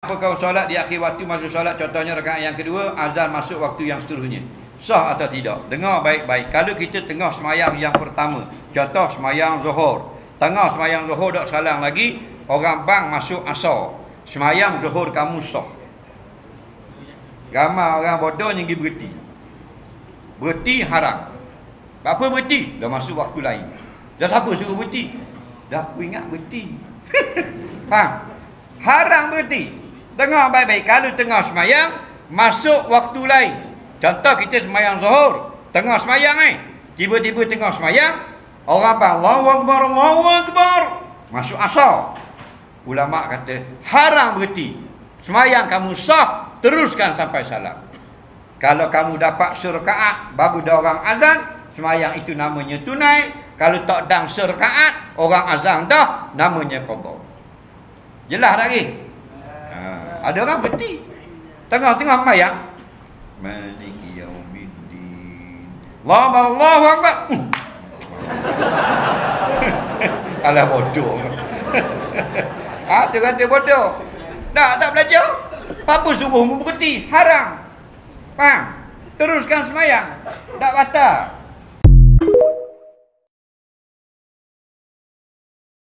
Apa kau solat di akhir waktu masuk solat, contohnya rakaat yang kedua, azan masuk waktu yang seterusnya, sah atau tidak? Dengar baik-baik. Kalau kita tengah semayang yang pertama, contoh semayang Zuhur, tengah semayang Zuhur dak salang lagi, orang bang masuk asar, semayang Zuhur kamu sah. Ramai orang bodoh yang pergi berhenti. Berhenti haram. Apa berhenti? Dah masuk waktu lain. Dah siapa suruh berhenti? Dah aku ingat berhenti. Faham? Haram berhenti. Dengar baik-baik. Kalau tengah semayang, masuk waktu lain. Contoh kita semayang Zuhur, tengah semayang tiba-tiba tengah semayang, orang bang Allahu Akbar, Allahu Akbar, masuk asar. Ulama kata haram berhenti. Semayang kamu sah, teruskan sampai salam. Kalau kamu dapat serakaat baru dah orang azan, semayang itu namanya tunai. Kalau tak dang serakaat, orang azan dah, namanya qada. Jelas tak lagi? Ada orang berhenti tengah-tengah semayang, Maliki yaumiddin, Allahu Akbar. Alah bodoh. Dia kata bodoh. Tak belajar. Apa suruh berhenti? Haram. Faham? Teruskan semayang. Tak batal.